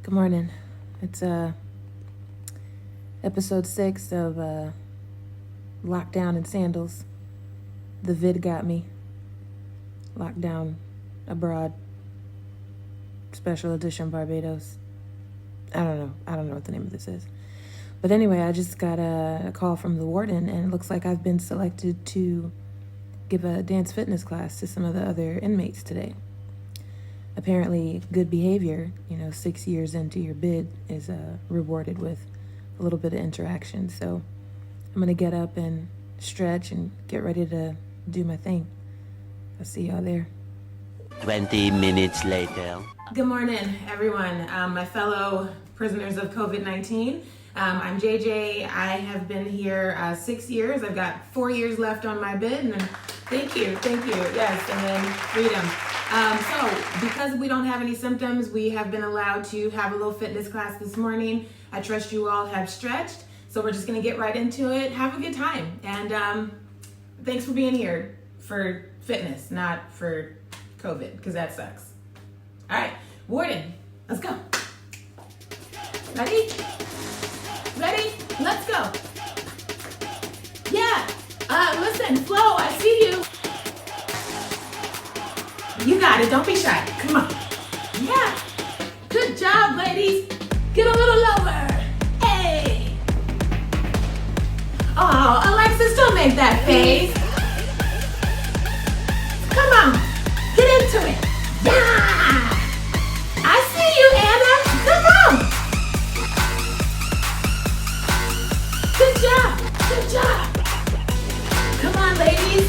Good morning. It's episode 6 of Lockdown in Sandals. The vid got me. Lockdown abroad. Special edition Barbados. I don't know what the name of this is. But anyway, I just got a call from the warden, and it looks like I've been selected to give a dance fitness class to some of the other inmates today. Apparently, good behavior, 6 years into your bid, is rewarded with a little bit of interaction. So I'm going to get up and stretch and get ready to do my thing. I'll see y'all there. 20 minutes later. Good morning, everyone. My fellow prisoners of COVID-19. I'm JJ. I have been here 6 years. I've got 4 years left on my bid. And then, thank you. Yes, and then freedom. So because we don't have any symptoms, we have been allowed to have a little fitness class this morning. I trust you all have stretched. So we're just going to get right into it. Have a good time. And thanks for being here for fitness, not for COVID, because that sucks. All right, warden, let's go. Ready? Let's go. Yeah, listen, Flo, I see you. You got it, don't be shy, come on. Yeah, good job, ladies. Get a little lower, hey. Oh, Alexis, don't make that face. Come on, get into it. Yeah, I see you, Anna, come on. Good job. Come on, ladies.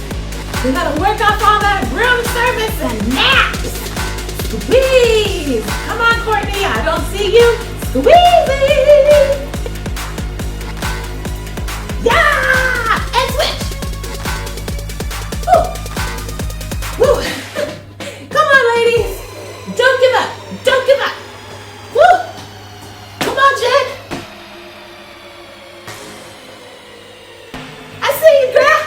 We gotta work off all that room service and naps. Squeeze. Come on, Courtney. I don't see you. Squeeze. Yeah. And switch. Woo. Come on, ladies. Don't give up. Woo. Come on, Jen. I see you, girl.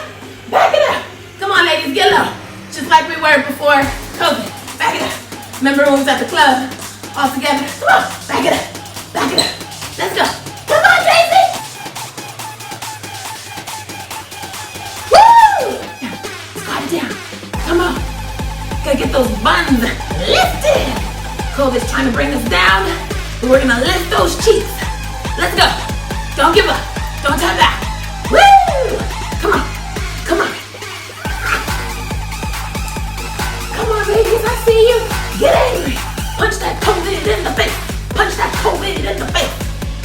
Back it up. Come on, ladies, get low. Just like we were before COVID. Back it up. Remember when we was at the club all together? Come on, back it up. Let's go. Come on, Daisy. Woo! Squat it down. Come on. Gotta get those buns lifted. COVID's trying to bring us down, but we're gonna lift those cheeks. Let's go. Don't give up. Don't turn back. Woo! Come on. Come on, ladies, I see you. Get angry. Punch that COVID in the face.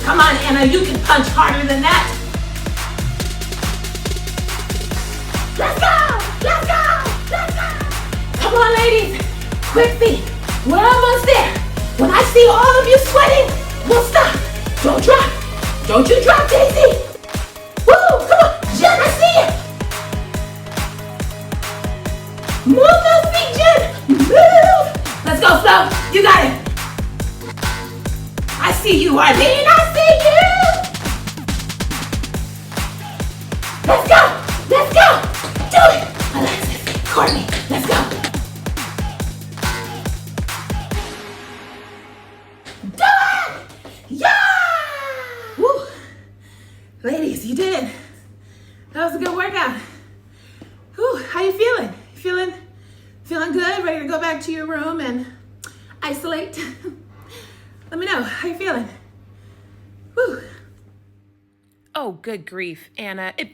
Come on, Anna, you can punch harder than that. Let's go. Come on, ladies. Quick feet. We're almost there. When I see all of you sweating, we'll stop. Don't drop. Don't you drop, Daisy. Woo, come on. Jen, I see you. Move those feet, Jen. Move. Let's go, Flo. You got it. I see you, Arlene. I see you. Let's go. Do it. Alexis, Courtney, let's go. Do it. Yeah. Woo. Ladies, you did it. That was a good workout. Whew, how you feeling? Feeling good? Ready to go back to your room and isolate? Let me know. How you feeling? Whew. Oh, good grief, Anna. It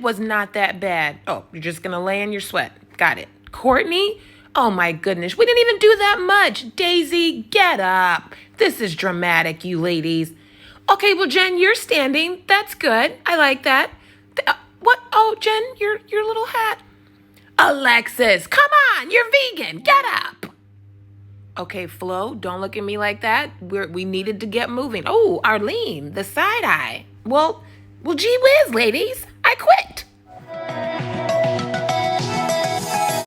was not that bad. Oh, you're just gonna lay in your sweat. Got it. Courtney? Oh my goodness. We didn't even do that much. Daisy, get up. This is dramatic, you ladies. Okay, well, Jen, you're standing. That's good. I like that. What? Oh, Jen, your little hat. Alexis, come on. You're vegan. Get up. Okay, Flo, don't look at me like that. We needed to get moving. Oh, Arlene, the side eye. Well, gee whiz, ladies. I quit.